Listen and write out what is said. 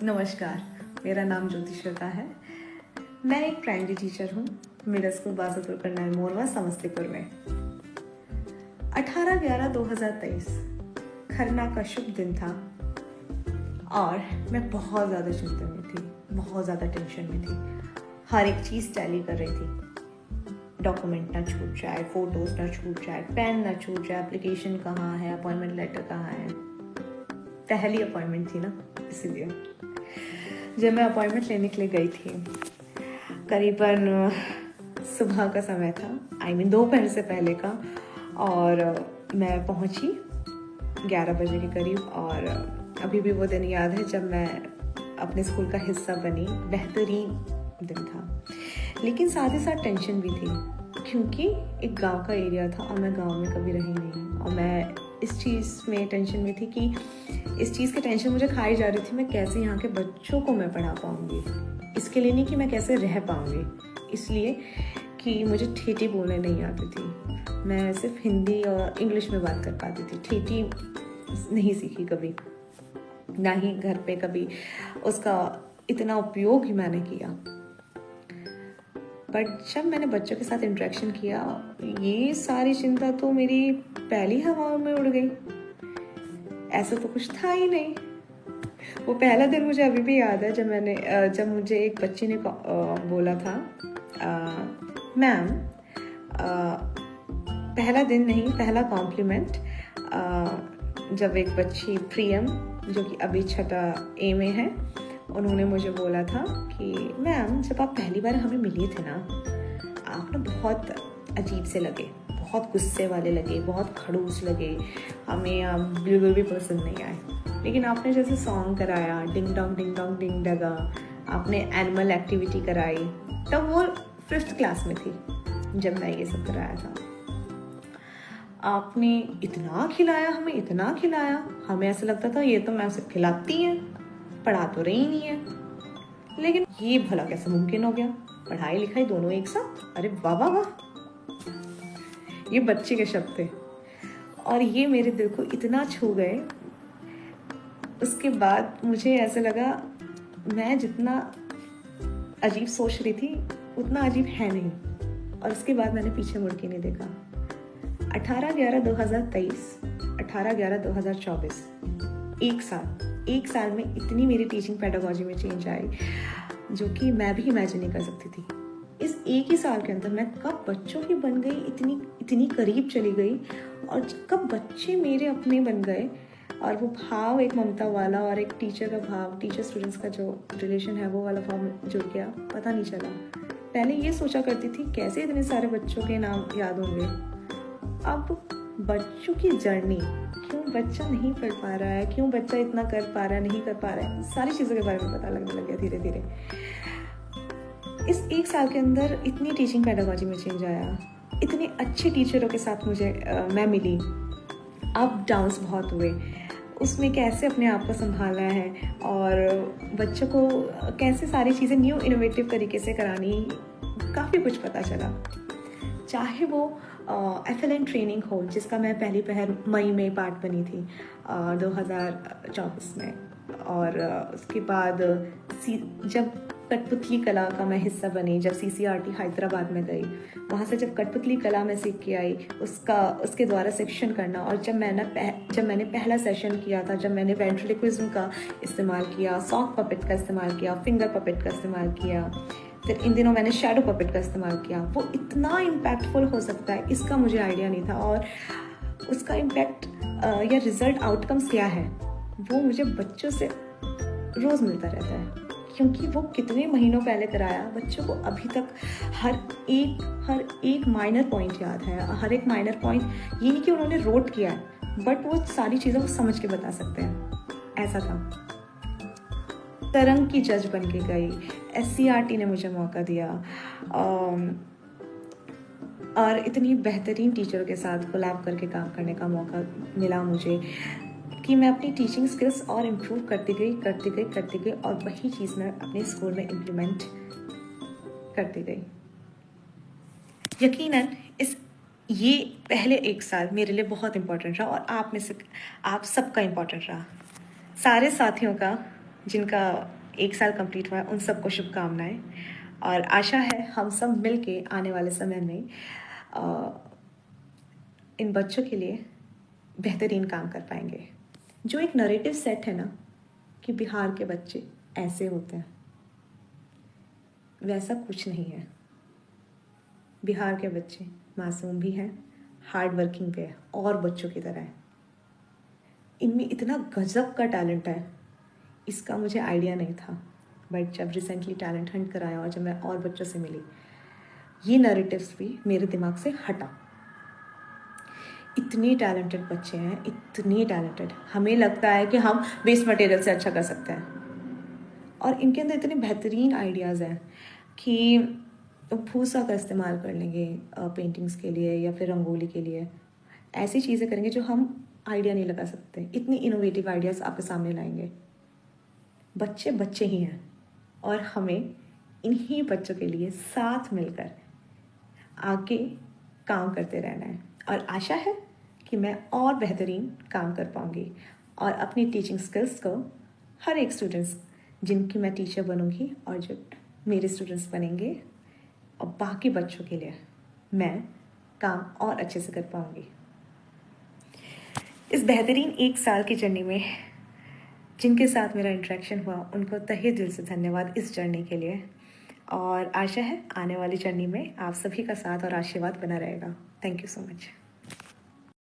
नमस्कार, मेरा नाम ज्योति श्वेता है। मैं एक प्राइमरी टीचर हूँ, मिडिल स्कूल बासुपुर करनाल मोरवा समस्तीपुर में। 18/11/2023 खरना का शुभ दिन था और मैं बहुत ज़्यादा चिंता में थी, बहुत ज़्यादा टेंशन में थी। हर एक चीज़ टैली कर रही थी। डॉक्यूमेंट ना छूट जाए, फोटोज ना छूट जाए, पेन ना छूट जाए, एप्लीकेशन कहाँ है, अपॉइंटमेंट लेटर कहाँ है। पहली अपॉइंटमेंट थी ना, इसीलिए जब मैं अपॉइंटमेंट लेने के लिए गई थी, करीबन सुबह का समय था, दोपहर से पहले का, और मैं पहुंची 11 बजे के करीब। और अभी भी वो दिन याद है जब मैं अपने स्कूल का हिस्सा बनी। बेहतरीन दिन था, लेकिन साथ ही साथ टेंशन भी थी, क्योंकि एक गांव का एरिया था और मैं गांव में कभी रही नहीं। और मैं इस चीज़ में टेंशन में थी कि इस चीज़ की टेंशन मुझे खाई जा रही थी, मैं कैसे यहाँ के बच्चों को मैं पढ़ा पाऊँगी। इसके लिए नहीं कि मैं कैसे रह पाऊँगी, इसलिए कि मुझे ठेठी बोलने नहीं आती थी। मैं सिर्फ हिंदी और इंग्लिश में बात कर पाती थी, ठेठी नहीं सीखी कभी, ना ही घर पे कभी उसका इतना उपयोग ही मैंने किया। बट जब मैंने बच्चों के साथ इंटरेक्शन किया, ये सारी चिंता तो मेरी पहली हवाओं में उड़ गई। ऐसा तो कुछ था ही नहीं। वो पहला दिन मुझे अभी भी याद है जब मुझे एक बच्ची ने बोला था, मैम, पहला दिन नहीं, पहला कॉम्प्लीमेंट। जब एक बच्ची प्रियम, जो कि अभी छठा ए में है, उन्होंने मुझे बोला था कि मैम, जब आप पहली बार हमें मिली थे ना, आप ना बहुत अजीब से लगे, बहुत गुस्से वाले लगे, बहुत खड़ूस लगे, हमें आप बिल्कुल भी पसंद नहीं आए। लेकिन आपने जैसे सॉन्ग कराया, डिंग डोंग डिंग डगा, आपने एनिमल एक्टिविटी कराई, तब वो 5th क्लास में थी जब मैं ये सब कराया था। आपने इतना खिलाया, हमें इतना खिलाया, हमें ऐसा लगता था ये तो मैम सिर्फ खिलाती है, पढ़ा तो रही नहीं है। लेकिन ये भला कैसे मुमकिन हो गया, पढ़ाई लिखाई दोनों एक साथ? अरे वाह वाह वाह, ये बच्चे के शब्द थे और ये मेरे दिल को इतना छू गए। उसके बाद मुझे ऐसा लगा मैं जितना अजीब सोच रही थी उतना अजीब है नहीं, और उसके बाद मैंने पीछे मुड़ के नहीं देखा। 18/11/2023, 18/11/2024, एक साल में इतनी मेरी टीचिंग पेडागोजी में चेंज आई जो कि मैं भी इमेजिन नहीं कर सकती थी। इस एक ही साल के अंदर मैं कब बच्चों की बन गई, इतनी करीब चली गई, और कब बच्चे मेरे अपने बन गए। और वो भाव, एक ममता वाला और एक टीचर का भाव, टीचर स्टूडेंट्स का जो रिलेशन है, वो वाला भाव जुड़ गया, पता नहीं चला। पहले ये सोचा करती थी कैसे इतने सारे बच्चों के नाम याद होंगे। अब बच्चों की जर्नी, क्यों बच्चा नहीं पढ़ पा रहा है, क्यों बच्चा इतना कर पा रहा है, नहीं कर पा रहा है, सारी चीज़ों के बारे में पता लगने लग गया धीरे धीरे। इस एक साल के अंदर इतनी टीचिंग पेडागोजी में चेंज आया, इतने अच्छे टीचरों के साथ मैं मिली। अप डाउन्स बहुत हुए, उसमें कैसे अपने आप को संभालना है और बच्चों को कैसे सारी चीज़ें न्यू इनोवेटिव तरीके से करानी, काफ़ी कुछ पता चला। चाहे वो FLN ट्रेनिंग हो, जिसका मैं पहली पहल मई में पार्ट बनी थी 2024 में, और उसके बाद जब कठपुतली कला का मैं हिस्सा बनी, जब CCRT हैदराबाद में गई, वहाँ से जब कठपुतली कला में सीख के आई, उसके द्वारा शिक्षण करना, और जब मैंने पहला सेशन किया था, जब मैंने वेंट्रिलोक्विज्म का इस्तेमाल किया, सॉक पपेट का इस्तेमाल किया, फिंगर पपेट का इस्तेमाल किया, फिर इन दिनों मैंने शैडो पपेट का इस्तेमाल किया, वो इतना इम्पैक्टफुल हो सकता है इसका मुझे आइडिया नहीं था। और उसका इम्पैक्ट या रिजल्ट आउटकम्स क्या है, वो मुझे बच्चों से रोज़ मिलता रहता है, क्योंकि वो कितने महीनों पहले कराया, बच्चों को अभी तक हर एक माइनर पॉइंट याद है। हर एक माइनर पॉइंट ये नहीं कि उन्होंने रोट किया है, बट वो सारी चीज़ों को समझ के बता सकते हैं। ऐसा था। तरंग की जज बन के गई, SCRT ने मुझे मौका दिया, और इतनी बेहतरीन टीचरों के साथ कोलैब करके काम करने का मौका मिला मुझे कि मैं अपनी टीचिंग स्किल्स और इम्प्रूव करती गई, और वही चीज़ मैं अपने स्कूल में इम्प्लीमेंट करती गई। यकीनन ये पहले एक साल मेरे लिए बहुत इम्पोर्टेंट रहा, और आप सबका इम्पोर्टेंट रहा। सारे साथियों का जिनका 1 साल कंप्लीट हुआ है उन सबको शुभकामनाएं, और आशा है हम सब मिलके आने वाले समय में इन बच्चों के लिए बेहतरीन काम कर पाएंगे। जो एक नरेटिव सेट है ना कि बिहार के बच्चे ऐसे होते हैं, वैसा कुछ नहीं है। बिहार के बच्चे मासूम भी हैं, हार्ड वर्किंग भी है और बच्चों की तरह है। इनमें इतना गजब का टैलेंट है, इसका मुझे आइडिया नहीं था, बट जब रिसेंटली टैलेंट हंट कराया और जब मैं और बच्चों से मिली, ये नैरेटिव्स भी मेरे दिमाग से हटा। इतने टैलेंटेड बच्चे हैं, इतने टैलेंटेड, हमें लगता है कि हम वेस्ट मटेरियल से अच्छा कर सकते हैं, और इनके अंदर इतने बेहतरीन आइडियाज़ हैं कि भूसा का इस्तेमाल कर लेंगे पेंटिंग्स के लिए या फिर रंगोली के लिए, ऐसी चीज़ें करेंगे जो हम आइडिया नहीं लगा सकते। इतनी इनोवेटिव आइडियाज़ आपके सामने लाएंगे। बच्चे बच्चे ही हैं और हमें इन्हीं बच्चों के लिए साथ मिलकर आगे काम करते रहना है, और आशा है कि मैं और बेहतरीन काम कर पाऊँगी और अपनी टीचिंग स्किल्स को हर एक स्टूडेंट्स जिनकी मैं टीचर बनूँगी और जो मेरे स्टूडेंट्स बनेंगे और बाकी बच्चों के लिए मैं काम और अच्छे से कर पाऊँगी। इस बेहतरीन 1 साल की जर्नी में जिनके साथ मेरा इंटरेक्शन हुआ उनको तहे दिल से धन्यवाद इस जर्नी के लिए, और आशा है आने वाली जर्नी में आप सभी का साथ और आशीर्वाद बना रहेगा। Thank you so much.